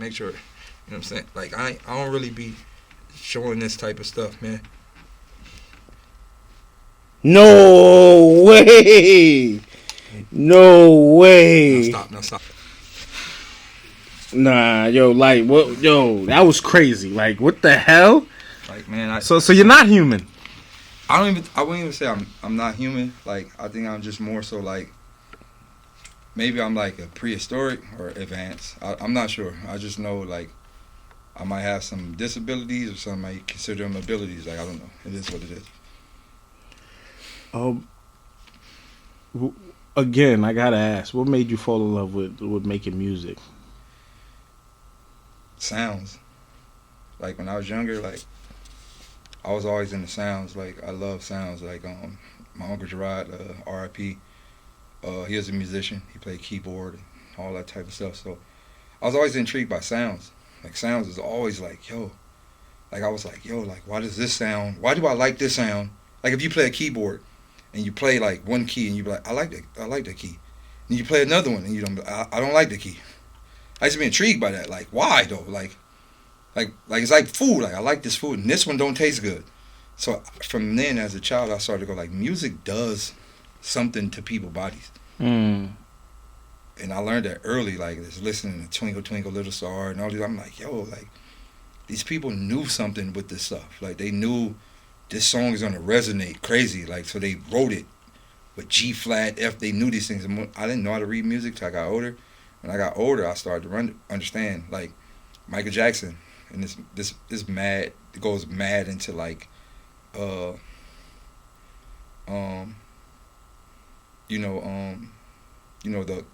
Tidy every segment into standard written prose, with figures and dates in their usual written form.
make sure. You know what I'm saying? Like I don't really be showing this type of stuff, man. No way. No way. Now stop. Nah, yo, like what? Yo, that was crazy. Like, what the hell? Like, man, so you're not human. I wouldn't even say I'm not human. Like, I think I'm just more so like, maybe I'm like a prehistoric or advanced. I'm not sure. I just know like I might have some disabilities or some might consider them abilities. Like, I don't know. It is what it is. Again, I gotta ask, what made you fall in love with making music? Sounds. Like when I was younger, like I was always into sounds. Like I love sounds. Like my uncle Gerard, R.I.P. He was a musician. He played keyboard and all that type of stuff. So I was always intrigued by sounds. Like sounds is always like, yo. Like I was like, yo, like why does this sound? Why do I like this sound? Like if you play a keyboard and you play like one key and you be like, I like that key. And you play another one and you don't. I don't like the key. I used to be intrigued by that. Like why though? Like it's like food. Like I like this food and this one don't taste good. So from then, as a child, I started to go like, music does something to people's bodies. And I learned that early, like just listening to Twinkle Twinkle Little Star and all these. I'm like, yo, like these people knew something with this stuff. Like they knew this song is gonna resonate crazy. Like so they wrote it with G flat, F. They knew these things. And I didn't know how to read music till I got older. When I got older, I started to understand like Michael Jackson, and this mad, it goes mad into like, the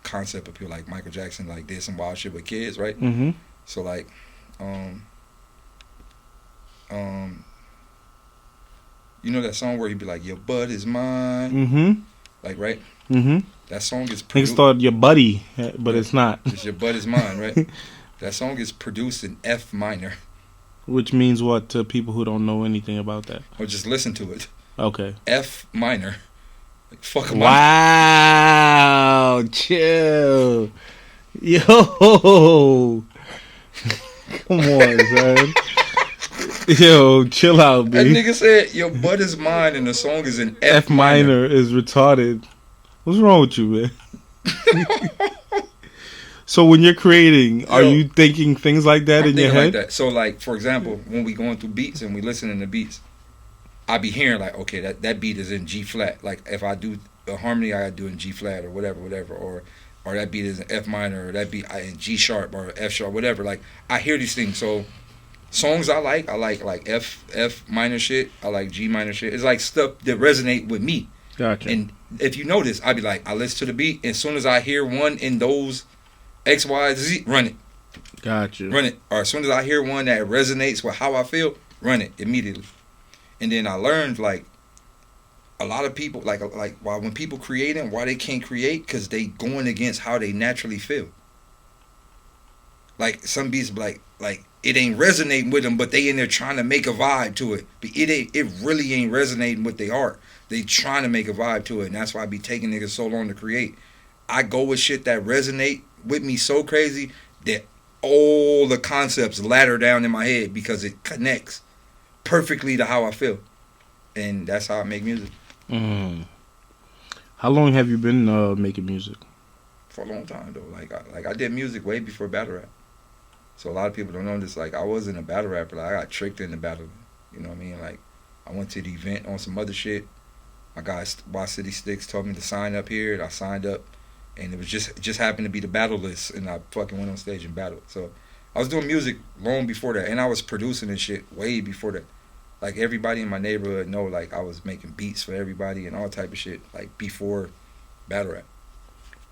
concept of people like Michael Jackson like did some wild shit with kids, right? Mm-hmm. So like, you know that song where he'd be like, "Your butt is mine," Mm-hmm. like right? Mm-hmm. That song is Niggas thought your buddy, but it's not. It's your butt is mine, right? That song is produced in F minor. Which means what to people who don't know anything about that? Or just listen to it. Okay. F minor. Like, fuck them. Wow. Chill. Yo. Come on, son. Yo, chill out, That B. nigga said, your butt is mine, and the song is in F minor is retarded. What's wrong with you, man? So when you're creating, are you thinking things like that in your head? Like that. So like, for example, when we going through beats and we listening to beats, I be hearing like, okay, that beat is in G flat. Like if I do a harmony, I gotta do it in G flat or whatever, or that beat is in F minor, or that beat in G sharp or F sharp, whatever. Like I hear these things. So songs I like F minor shit. I like G minor shit. It's like stuff that resonate with me. Gotcha. And if you notice, I be like, I listen to the beat, and as soon as I hear one in those X, Y, Z, run it. Gotcha. Run it. Or as soon as I hear one that resonates with how I feel, run it immediately. And then I learned like a lot of people like why when people creating, why they can't create, because they going against how they naturally feel. Like some beats like it ain't resonating with them, but they in there trying to make a vibe to it. But it really ain't resonating with their art. They trying to make a vibe to it, and that's why I be taking niggas so long to create. I go with shit that resonate with me so crazy that all the concepts ladder down in my head because it connects perfectly to how I feel, and that's how I make music. How long have you been making music? For a long time though. Like I did music way before battle rap. So a lot of people don't know this. Like I wasn't a battle rapper. Like I got tricked into battle. You know what I mean? Like I went to the event on some other shit. My guy Y City Sticks told me to sign up here, and I signed up, and it was just happened to be the battle list, and I fucking went on stage and battled. So I was doing music long before that, and I was producing and shit way before that. Like everybody in my neighborhood know, like I was making beats for everybody and all type of shit, like before battle rap.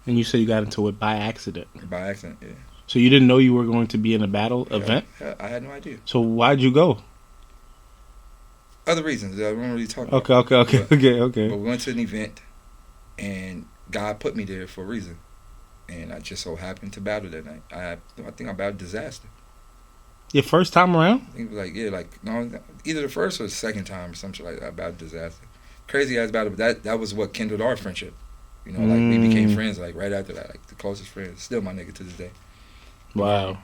And you said you got into it by accident. By accident, yeah. So you didn't know you were going to be in a battle event? Yeah, I had no idea. So why'd you go? Other reasons that I don't really talk about. Okay. But we went to an event, and God put me there for a reason. And I just so happened to battle that night. I think I battled Disaster. Your first time around? I think it was either the first or the second time or something like that. I battled Disaster. Crazy ass battle, but that was what kindled our friendship. You know, like we became friends like right after that, like the closest friends. Still my nigga to this day. Wow.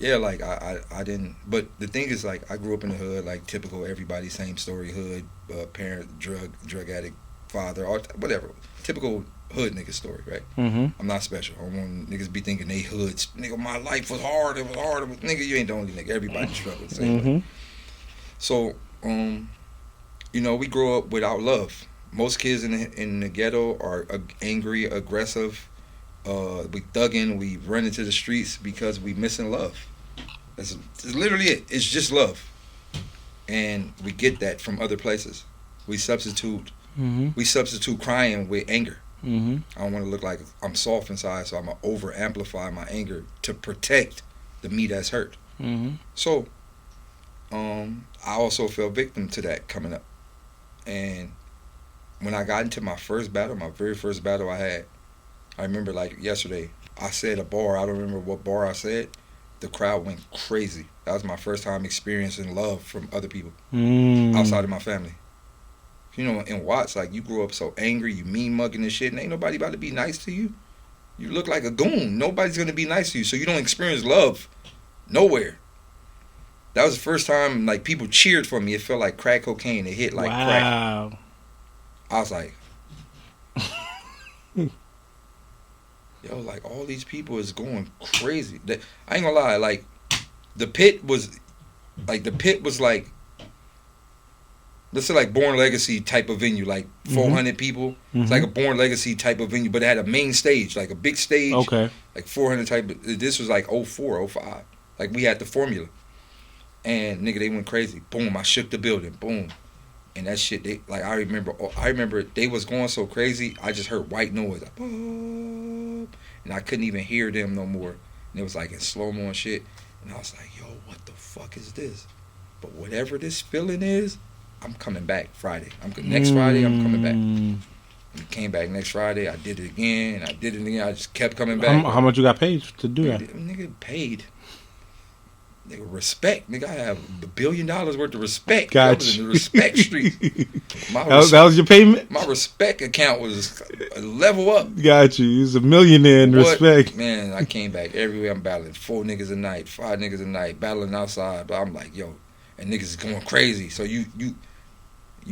Yeah, like I didn't. But the thing is, like, I grew up in the hood, like typical everybody, same story, hood, parent, drug addict, father, all whatever, typical hood nigga story, right? Mm-hmm. I'm not special. I don't want niggas be thinking they hoods. Nigga, my life was hard. It was hard. Nigga, you ain't the only nigga. Everybody struggled the same way. So, you know, we grow up without love. Most kids in the ghetto are angry, aggressive. We thugging. We run into the streets because we missing love. That's literally it. It's just love, and we get that from other places. We substitute crying with anger. Mm-hmm. I don't want to look like I'm soft inside, so I'm gonna over amplify my anger to protect the me that's hurt. Mm-hmm. So, I also fell victim to that coming up, and when I got into my very first battle I had, I remember like yesterday. I said a bar. I don't remember what bar I said. The crowd went crazy. That was my first time experiencing love from other people outside of my family. You know, in Watts, like, you grew up so angry, you mean mugging and shit, and ain't nobody about to be nice to you. You look like a goon. Nobody's gonna be nice to you, so you don't experience love nowhere. That was the first time like people cheered for me. It felt like crack cocaine. It hit like crack. I was like, yo, like, all these people is going crazy. I ain't gonna lie, like, the pit was like, let's say like Born Legacy type of venue, like 400 people. Mm-hmm. It's like a Born Legacy type of venue, but it had a main stage, like a big stage. Okay. Like 400 type of, this was like 04, 05. Like, we had the formula. And nigga, they went crazy. Boom, I shook the building. Boom. And that shit, I remember they was going so crazy, I just heard white noise. Like, and I couldn't even hear them no more. And it was like in slow-mo and shit. And I was like, yo, what the fuck is this? But whatever this feeling is, I'm coming back Friday. Next Friday, I'm coming back. And came back next Friday. I did it again. I just kept coming back. How much you got paid to do that? Nigga, paid. Nigga, respect. Nigga, I have $1 billion worth of respect. Gotcha. I was in the respect street. That was your payment? My respect account was a level up. Got you. You was a millionaire in respect. Man, I came back everywhere. I'm battling 4 niggas a night, 5 niggas a night, battling outside. But I'm like, yo, and niggas is going crazy. So you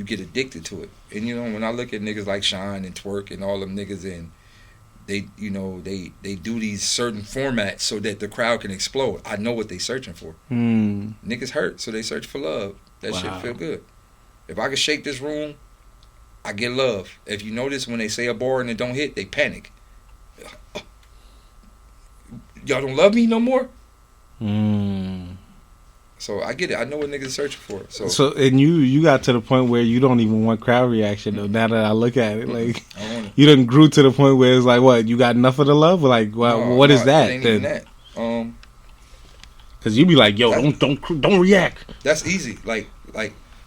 get addicted to it. And, you know, when I look at niggas like Shine and Twerk and all them niggas, and they, you know, they do these certain formats so that the crowd can explode. I know what they searching for. Niggas hurt, so they search for love. That shit feel good. If I can shake this room, I get love. If you notice, when they say a bar and it don't hit, they panic. Y'all don't love me no more? So I get it. I know what niggas searching for. So and you got to the point where you don't even want crowd reaction though. Now that I look at it, like, you done grew to the point where it's like, what, you got enough of the love? Like, well, what is that? It ain't even that. Cause you be like, yo, don't react. That's easy. Like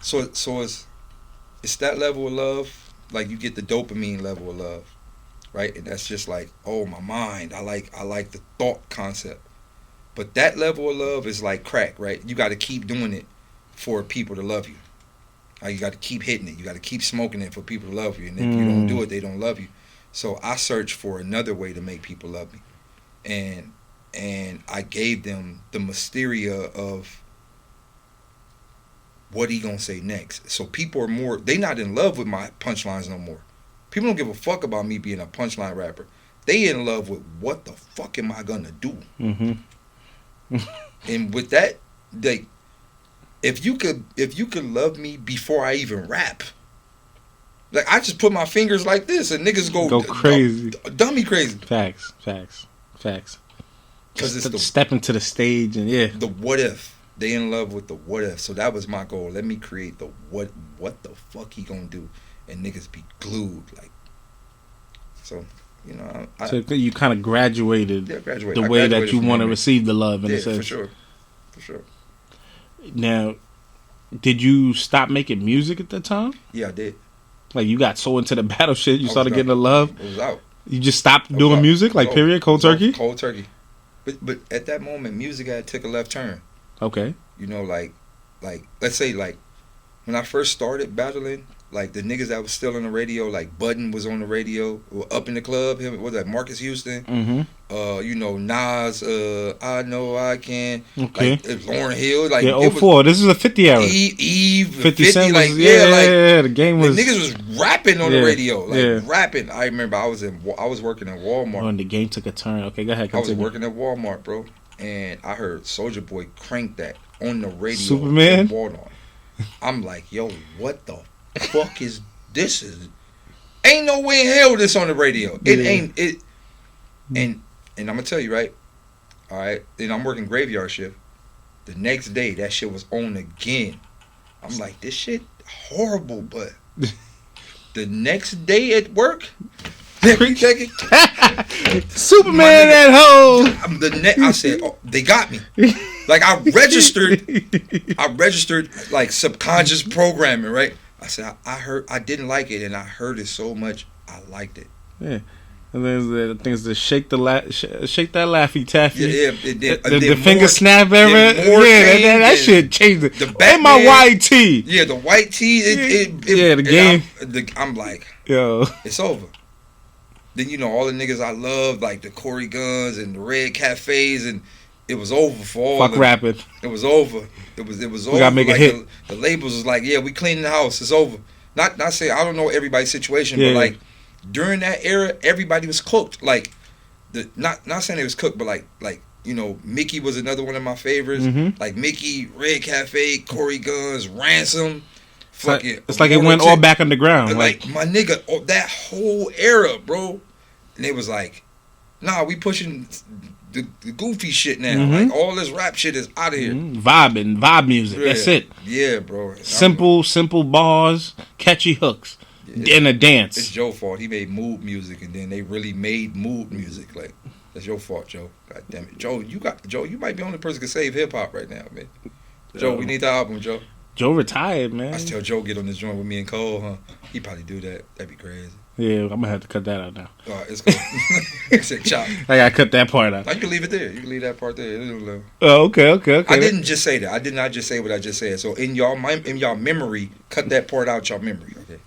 so it's that level of love. Like, you get the dopamine level of love, right? And that's just like, oh, my mind. I like the thought concept. But that level of love is like crack, right? You got to keep doing it for people to love you. You got to keep hitting it. You got to keep smoking it for people to love you. And if you don't do it, they don't love you. So I searched for another way to make people love me. And I gave them the mysteria of what he gonna say next. So people are they not in love with my punchlines no more. People don't give a fuck about me being a punchline rapper. They in love with, what the fuck am I gonna do? And with that, if you could love me before I even rap, like, I just put my fingers like this and niggas go crazy, dummy crazy. Facts. Because it's step into the stage and the what if. They in love with the what if. So that was my goal. Let me create the what the fuck he gonna do, and niggas be glued, like. So, you know, so you kind of graduated the way that you want to receive the love, in a sense. For sure. Now, did you stop making music at that time? Yeah, I did. Like, you got so into the battle shit, you started getting the love. It was out. You just stopped doing music, like, period, cold turkey. Cold turkey. But at that moment, music had took a left turn. Okay. You know, like let's say, like, when I first started battling, like the niggas that was still on the radio, like Budden was on the radio, or Up in the Club. Him, what was that? Marcus Houston. Mm-hmm. You know, Nas. I know I can. Okay. Like Lauryn Hill. Like yeah, 04. This is a 50 era. Eve 50 Cent. Like was, yeah, the game was. The niggas was rapping on the radio, like yeah. rapping. I remember I was working at Walmart. And the game took a turn. Okay, go ahead. Continue. I was working at Walmart, bro, and I heard Soulja Boy crank that on the radio. Superman. I'm like, yo, what the fuck is this? Ain't no way in hell this on the radio. It ain't it. And I'm gonna tell you, right? All right. Then I'm working graveyard shift. The next day, that shit was on again. I'm like, this shit horrible, but the next day at work, Superman at home. I said, oh, they got me. Like I registered like subconscious programming, right? I said I didn't like it, and I heard it so much I liked it. Yeah, and then things to shake that laffy taffy. Yeah, the finger snap era. Yeah, that shit changed it. And my white tee. Yeah, the white tee. The game. I'm like, yo, it's over. Then you know all the niggas I loved, like the Corey Guns and the Red Cafes, and it was over for all. Fuck rapping. It was over. It was over. We gotta make like a hit. The labels was like, yeah, we cleaning the house. It's over. Not saying I don't know everybody's situation, but like during that era, everybody was cooked. Like not saying it was cooked, but like you know, Mickey was another one of my favorites. Mm-hmm. Like Mickey, Red Cafe, Corey Guns, Ransom. It's like it went all back underground. Like my nigga, that whole era, bro. And they was like, nah, we pushing the goofy shit now. Mm-hmm. Like all this rap shit is out of here. Mm-hmm. Vibe music. Yeah. That's it. Yeah, bro. Simple bars, catchy hooks, and a dance. It's Joe's fault. He made mood music, and then they really made mood music. Like that's your fault, Joe. God damn it, Joe. You might be the only person who can save hip hop right now, man. Joe, we need the album, Joe. Joe retired, man. I tell Joe get on this joint with me and Cole, huh? He probably do that. That'd be crazy. Yeah, I'm gonna have to cut that out now. All right, it's cool. Said chop. I gotta cut that part out. You can leave it there. You can leave that part there. Oh, okay. I didn't just say that. I did not just say what I just said. So in y'all memory, cut that part out y'all memory. Okay.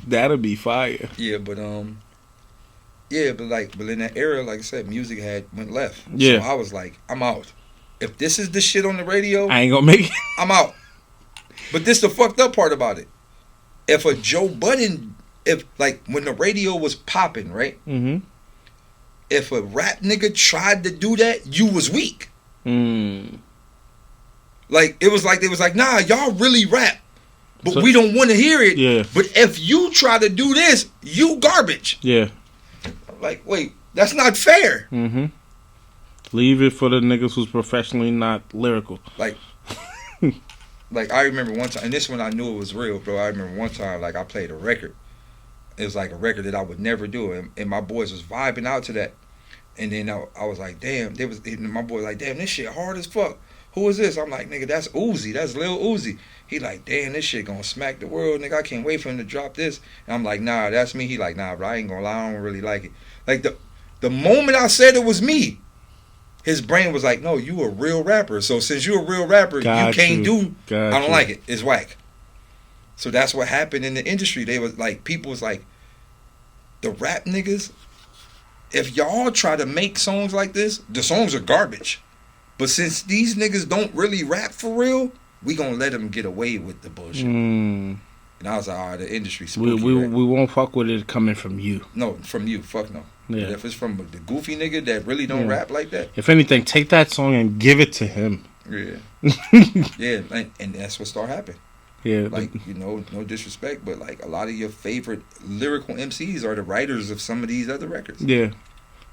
That'll be fire. Yeah, but in that era, like I said, music went left. Yeah. So I was like, I'm out. If this is the shit on the radio, I ain't gonna make it. I'm out. But this the fucked up part about it. If a Joe Budden, when the radio was popping, right? Mm-hmm. If a rap nigga tried to do that, you was weak. Like it was like they was like, nah, y'all really rap, but we don't want to hear it. Yeah. But if you try to do this, you garbage. Yeah. I'm like, wait, that's not fair. Mm-hmm. Leave it for the niggas who's professionally not lyrical. Like I remember one time, and this one I knew it was real, bro. I remember one time, like I played a record. It was like a record that I would never do, and my boys was vibing out to that. And then I was like, damn, my boy like, damn, this shit hard as fuck. Who is this? I'm like, nigga, that's Uzi. That's Lil Uzi. He like, damn, this shit gonna smack the world, nigga. I can't wait for him to drop this. And I'm like, nah, that's me. He like, nah, bro, I ain't gonna lie, I don't really like it. Like the moment I said it was me, his brain was like, no, you a real rapper. So since you a real rapper, you can't do. I don't like it. It's whack. So that's what happened in the industry. They was like, people was like, the rap niggas, if y'all try to make songs like this, the songs are garbage. But since these niggas don't really rap for real, we gonna let them get away with the bullshit. And I was like, all right, the industry spooky. We won't fuck with it coming from you. No, from you, fuck no. Yeah. But if it's from the goofy nigga that really don't rap like that. If anything, take that song and give it to him. Yeah. Yeah, and that's what started happening. Yeah. Like, you know, no disrespect, but like a lot of your favorite lyrical MCs are the writers of some of these other records. Yeah.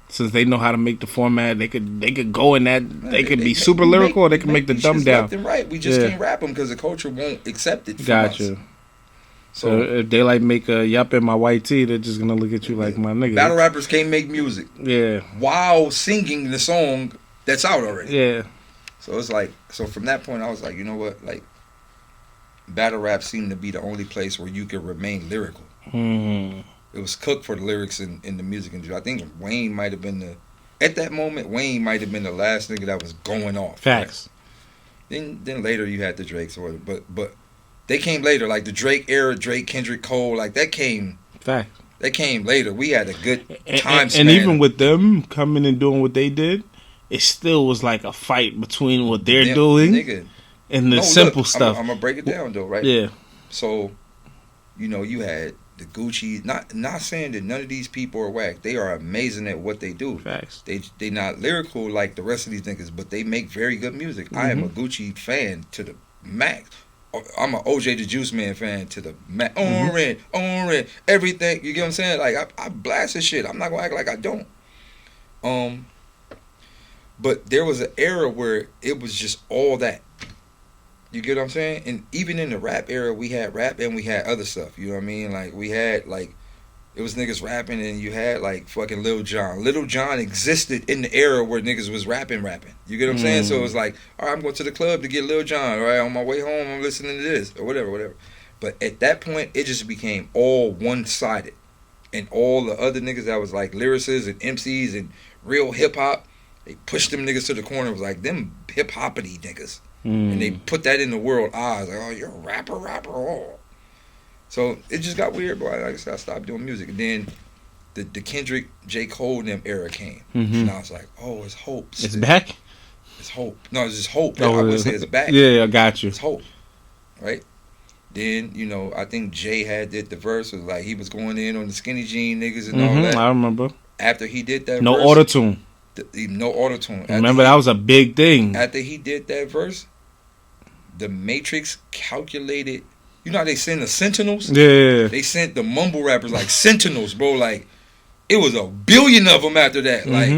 Since they know how to make the format, they could go in that. They could be super lyrical, or they can make the dumb down. Left and right. We just can't rap them because the culture won't accept it. Gotcha. So if Daylyt make a yup in my white tee, they're just gonna look at you like my nigga. Battle rappers can't make music. Yeah. While singing the song that's out already. Yeah. So it's like, from that point, I was like, you know what, like, battle rap seemed to be the only place where you could remain lyrical. It was cooked for the lyrics in the music industry. I think Wayne might have been at that moment, Wayne might have been the last nigga that was going off. Facts. Right? Then later you had the Drakes or whatever. But They came later, like the Drake era, Drake, Kendrick, Cole, like that came. Fact. They came later. We had a good time span. And even with them coming and doing what they did, it still was like a fight between what they're doing and the simple stuff. I'm gonna break it down though, right? Yeah. So, you had the Gucci. Not saying that none of these people are whack. They are amazing at what they do. Facts. They not lyrical like the rest of these niggas, but they make very good music. Mm-hmm. I am a Gucci fan to the max. I'm an OJ the Juice Man fan to the max. On red, everything. You get what I'm saying? Like I blast this shit. I'm not gonna act like I don't. But there was an era where it was just all that. You get what I'm saying? And even in the rap era, we had rap and we had other stuff. You know what I mean? Like, we had, like, it was niggas rapping and you had, like, fucking Lil Jon. Lil Jon existed in the era where niggas was rapping. You get what I'm saying? So it was like, all right, I'm going to the club to get Lil Jon. All right, on my way home, I'm listening to this or whatever. But at that point, it just became all one-sided. And all the other niggas that was, like, lyricists and MCs and real hip-hop, they pushed them niggas to the corner. It was like, them hip-hoppity niggas. And they put that in the world eyes, like, oh, you're a rapper, oh. So it just got weird, boy. Like I said, I stopped doing music. And then the Kendrick, J. Cole and them era came. And I was like, oh, it's hope. It's back? It's hope. No, it's just hope. I would say it's back. Yeah, I got you. It's hope. Right? Then, I think Jay had did the verse. It was like he was going in on the skinny jean niggas and all that. I remember. After he did that no verse. Auto-tune. No auto-tune. Remember, that was a big thing. After he did that verse, the Matrix calculated. You know how they send the Sentinels? Yeah. They sent the mumble rappers like Sentinels, bro. Like, it was a billion of them after that. Like,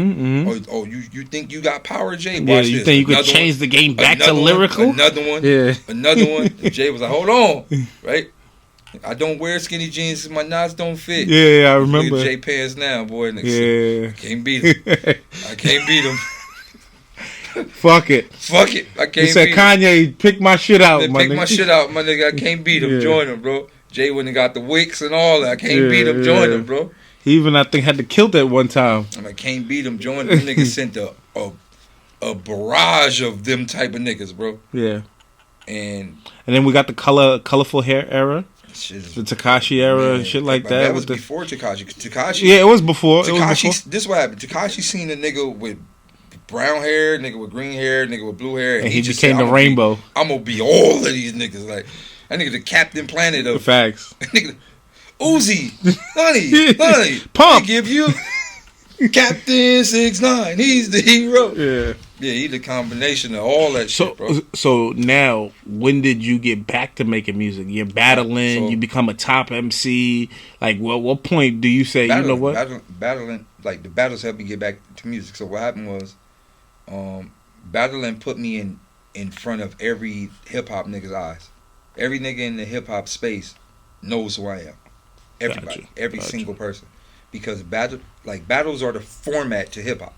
oh, you think you got power, Jay? Watch you this. think you could change the game back to lyrical? Another one. Yeah. Another one. And Jay was like, hold on. Right? I don't wear skinny jeans because my knots don't fit. Yeah, I remember. Look at Jay pants now, boy. Yeah. I can't beat him. Fuck it. I can't beat him. He said, Kanye, pick my shit out, my nigga. Pick my shit out, my nigga. I can't beat him. Join him, bro. Jay wouldn't have got the wicks and all that. I can't beat him. Join him, bro. He even, I think, had to kill that one time. I can't beat him. Join him. Them niggas sent a barrage of them type of niggas, bro. Yeah. And then we got the colorful hair era. The Tekashi era and shit like that. That was before Tekashi. Yeah, it was before. This is what happened. Tekashi seen a nigga with brown hair, nigga with green hair, nigga with blue hair. And he just became the rainbow. I'm going to be all of these niggas. Like, that nigga the Captain Planet of... Facts. Nigga, Uzi, honey, Pump. We give you Captain 6ix9ine. He's the hero. Yeah. Yeah, he's the combination of all that shit, bro. So now, when did you get back to making music? You're battling, you become a top MC. Like, what point do you say, you know what? Battling, like, the battles helped me get back to music. So what happened was, battling put me in front of every hip-hop nigga's eyes. Every nigga in the hip-hop space knows who I am. Everybody. Every single person. Because battles are the format to hip-hop.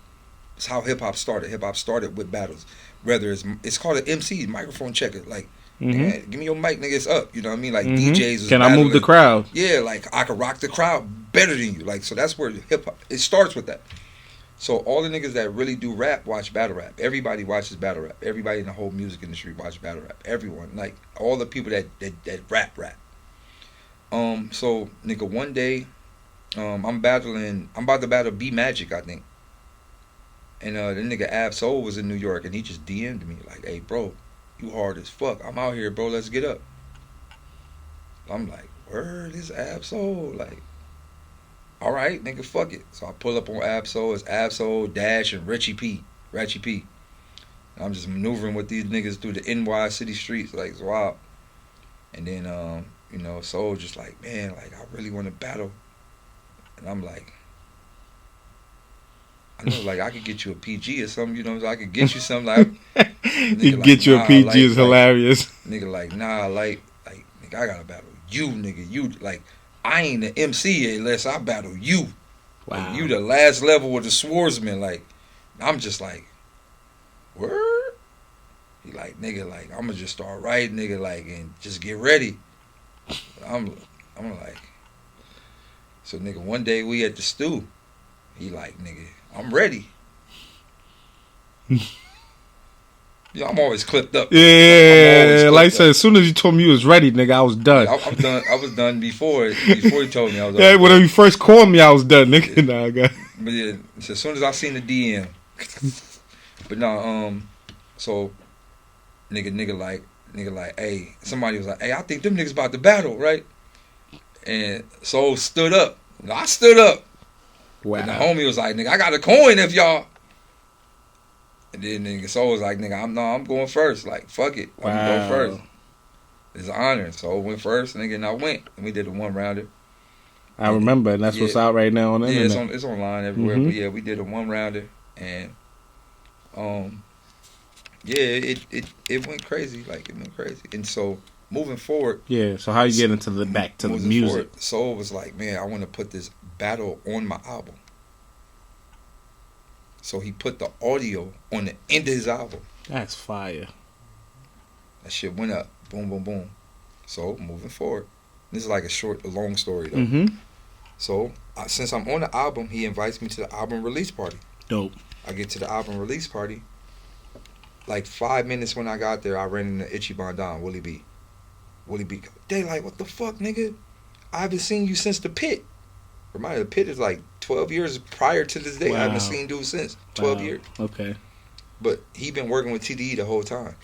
It's how hip-hop started. Hip-hop started with battles. Whether it's called an MC, microphone checker. Like, man, give me your mic, nigga, it's up. You know what I mean? Like, DJs was Can I move the crowd? Yeah, like, I could rock the crowd better than you. Like, so that's where hip-hop, it starts with that. So all the niggas that really do rap watch battle rap. Everybody watches battle rap. Everybody in the whole music industry watch battle rap. Everyone. Like, all the people that rap. So, nigga, one day, I'm about to battle B Magic, I think. And the nigga Ab Soul was in New York, and he just DM'd me like, "Hey, bro, you hard as fuck. I'm out here, bro. Let's get up." I'm like, "Word, this Ab Soul." Like, all right, nigga, fuck it. So I pull up on Ab Soul. It's Ab Soul, Dash, and Ratchy P. And I'm just maneuvering with these niggas through the NY city streets, like, it's wild. And then, Soul just like, man, like, I really want to battle. And I'm like, I know, like, I could get you a PG or something, so I could get you something like... You get you a PG is hilarious. Nigga like, nah, like, nigga, I gotta battle you, nigga. You, like, I ain't the MC unless I battle you. Wow. Like, you the last level of the swordsman. Like, I'm just like, word? He like, nigga, like, I'm gonna just start writing, nigga, like, and just get ready. I'm like, so, nigga, one day we at the stew. He like, nigga, I'm ready. I'm always clipped up. Yeah, like I said, as soon as you told me you was ready, nigga, I was done. Yeah, I'm done. I was done before you told me I was. Yeah, when you first called me, I was done, nigga. Yeah. Nah, I got. But yeah, so as soon as I seen the DM, but no, so nigga like, hey, somebody was like, hey, I think them niggas about to battle, right? And Soul stood up. I stood up. Wow. And the homie was like, nigga, I got a coin if y'all. And then nigga Soul was like, nigga, I'm going first. Like, fuck it. I'm gonna go first. It's an honor. So I went first, nigga, and I went. And we did a one-rounder. I remember, and that's what's out right now on the internet. It's online everywhere. But yeah, we did a one-rounder. And, it went crazy. Like, it went crazy. And so, moving forward. Yeah, so how you get into back to the music? Forward, Soul was like, man, I want to put this battle on my album. So he put the audio on the end of his album. That's fire. That shit went up. Boom, boom, boom. So, moving forward. This is like a long story, though. So, since I'm on the album, he invites me to the album release party. Dope. I get to the album release party. Like 5 minutes when I got there, I ran into Ichiban Don, Willie B. Daylyt, what the fuck, nigga? I haven't seen you since the pit. Reminder, the pit is like 12 years prior to this day. Wow. I haven't seen dude since 12 years. Okay. But he been working with TDE the whole time.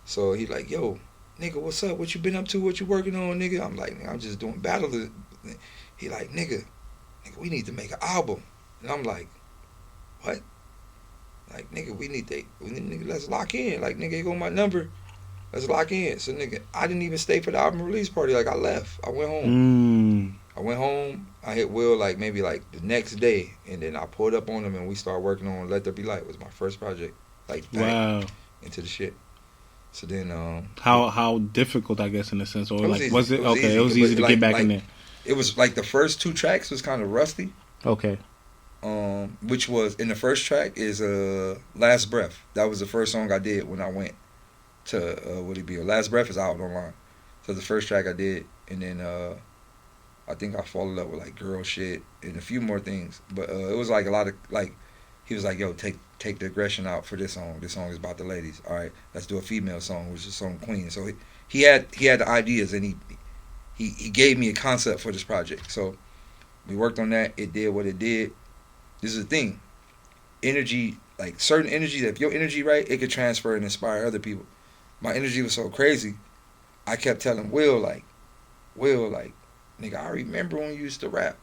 So he like, yo, nigga, what's up? What you been up to? What you working on, nigga? I'm like, I'm just doing battle. He like, nigga, we need to make an album. And I'm like, what? Like, nigga, nigga, let's lock in. Like, nigga, you got my number. Let's lock in. So, nigga, I didn't even stay for the album release party. Like, I left. I went home. I hit Will, like, maybe, like, the next day. And then I pulled up on him, and we started working on Let There Be Light. It was my first project. Like, wow. Into the shit. So then, how difficult, I guess, in a sense, or like, was it? Okay, it was easy to get back in there. It was like the first 2 tracks was kind of rusty. Okay. Which was in the first track is Last Breath. That was the first song I did when I went to would it be? Last Breath is out online. So the first track I did, and then I think I followed up with like Girl Shit and a few more things. But it was like a lot of like he was like, yo, take the aggression out for this song. This song is about the ladies. All right, let's do a female song, which is song Queen. So he had the ideas, and he gave me a concept for this project. So we worked on that. It did what it did. This is the thing. Energy, like certain energy, if your energy right, it could transfer and inspire other people. My energy was so crazy, I kept telling Will, nigga, I remember when you used to rap.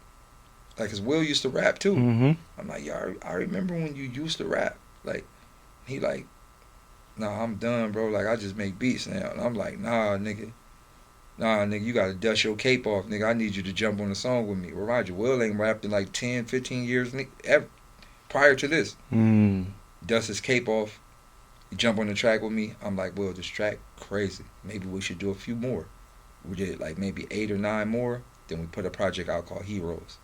Like, cause Will used to rap too. I'm like, yo, I remember when you used to rap. Like, he like, nah, I'm done, bro. Like, I just make beats now. And I'm like, nah, nigga, you gotta dust your cape off, nigga. I need you to jump on the song with me. Remind you, Will ain't rapped in like 10, 15 years prior to this. Dust his cape off. You jump on the track with me. I'm like, Will, this track crazy. Maybe we should do a few more. We did like maybe 8 or 9 more. Then we put a project out called Heroes.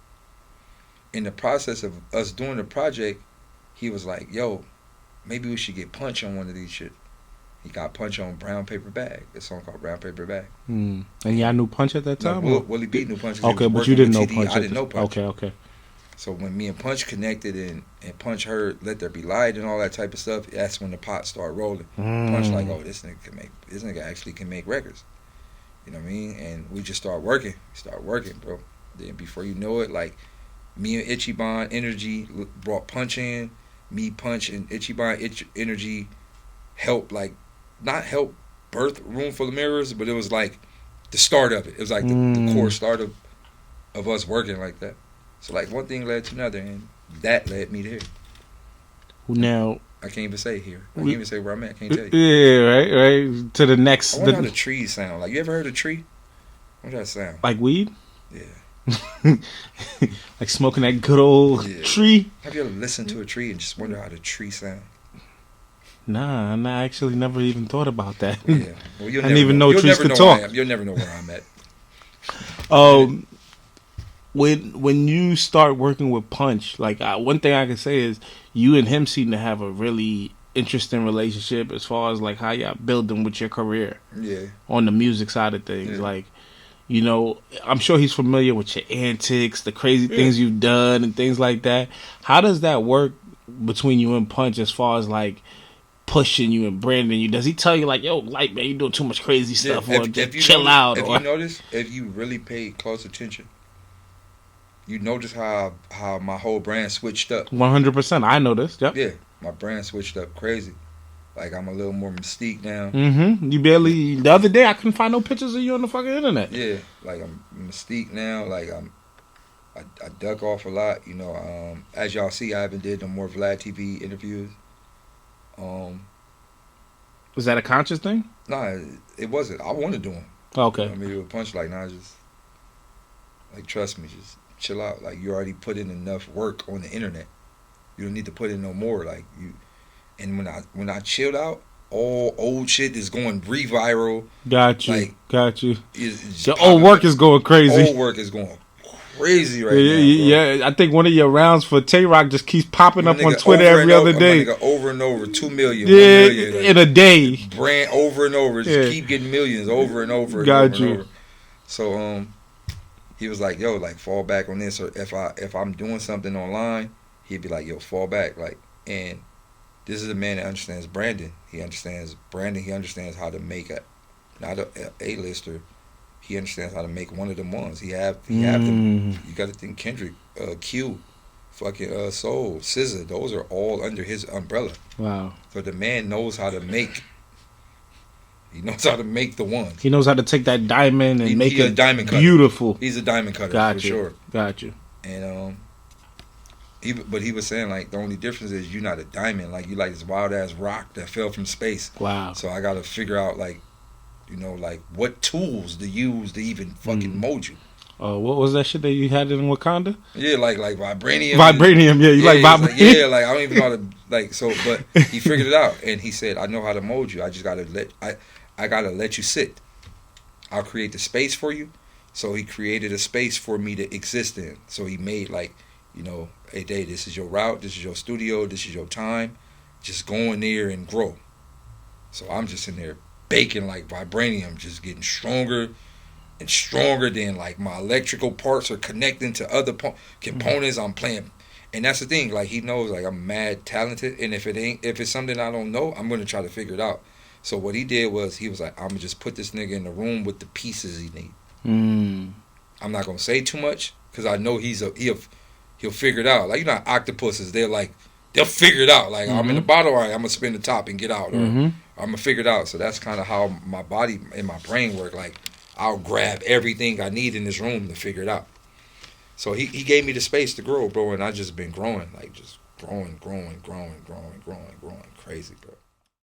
In the process of us doing the project, he was like, yo, maybe we should get Punch on one of these shit. He got Punch on Brown Paper Bag. A song called Brown Paper Bag. And y'all knew Punch at that time? No, Willie B knew Punch. Okay, but you didn't know Punch. I didn't know Punch. Okay. So when me and Punch connected and Punch heard Let There Be Light and all that type of stuff, that's when the pot started rolling. Punch like, oh, this nigga actually can make records. You know what I mean? And we just started working. Bro. Then before you know it, like, me and Ichiban Energy brought Punch in. Me, Punch, and Ichiban Energy helped, like, not help birth Room Full of Mirrors, but it was like the start of it. It was like the core start of us working like that. So, like, one thing led to another, and that led me there. Now, I can't even say here. I can't even say where I'm at. I can't tell you. Yeah, right. To the next. I wonder how the trees sound. Like, you ever heard a tree? What does that sound? Like weed? Yeah. Like smoking that good old tree? Have you ever listened to a tree and just wonder how the tree sound? Nah, I actually never even thought about that. Yeah. Well, I didn't even know trees could talk. You'll never know where I'm at. When you start working with Punch, like, one thing I can say is you and him seem to have a really interesting relationship as far as like how y'all building with your career. Yeah. On the music side of things, like, you know, I'm sure he's familiar with your antics, the crazy things you've done, and things like that. How does that work between you and Punch as far as like pushing you and branding you, does he tell you like, yo, like, man, you doing too much crazy stuff, or just chill out? If you notice, if you really pay close attention, you notice how my whole brand switched up. 100%. I noticed. Yep. Yeah, my brand switched up crazy. Like, I'm a little more mystique now. Mm-hmm. You barely. The other day, I couldn't find no pictures of you on the fucking internet. Yeah, like, I'm mystique now. Like, I duck off a lot. You know, as y'all see, I haven't did no more Vlad TV interviews. Was that a conscious thing? Nah, it wasn't. I want to do them. Okay. I mean, it was punch like, nah, just like, trust me, just chill out. Like, you already put in enough work on the internet. You don't need to put in no more. Like, you. And when I chilled out, all old shit is going re-viral. Got you. Like, got you. The old work is going crazy. Old work is going crazy right now. Yeah, I think one of your rounds for Tay-Rock just keeps popping up on Twitter every other day. Over and over, 2 million, 1 yeah, million. Like, in a day. Brand over and over. Just keep getting millions over and over and got over you. and over. So he was like, yo, like, fall back on this. Or if I'm doing something online, he'd be like, yo, fall back. Like, and this is a man that understands branding. He understands branding. He understands how to make not a lister. He understands how to make one of them ones. He have them. You got to think Kendrick, Q, fucking Soul, SZA. Those are all under his umbrella. Wow. So the man knows how to make. He knows how to make the ones. He knows how to take that diamond and make it diamond cutter. Beautiful. He's a diamond cutter for sure. Got you. And but he was saying, like, the only difference is you're not a diamond. Like, you like this wild ass rock that fell from space. Wow. So I got to figure out, like, you know, like, what tools to use to even fucking mold you. What was that shit that you had in Wakanda? Yeah, like vibranium. Vibranium, yeah. You like vibranium? Yeah, like, I don't even know how to, like, so, but he figured it out. And he said, I know how to mold you. I just got to I got to let you sit. I'll create the space for you. So he created a space for me to exist in. So he made, like, you know, hey, Day, this is your route, this is your studio, this is your time. Just go in there and grow. So I'm just in there baking like vibranium, just getting stronger and stronger. Then, like, my electrical parts are connecting to other components. I'm playing. And that's the thing. Like, he knows, like, I'm mad talented. And if it's something I don't know, I'm going to try to figure it out. So what he did was, he was like, I'm going to just put this nigga in the room with the pieces he need. I'm not going to say too much because I know he'll figure it out. Like, you know, octopuses, they'll figure it out. Like, I'm in the bottom, all right, I'm going to spin the top and get out. Or I'm going to figure it out. So that's kind of how my body and my brain work. Like, I'll grab everything I need in this room to figure it out. So he gave me the space to grow, bro, and I just been growing. Like, just growing. Crazy, bro.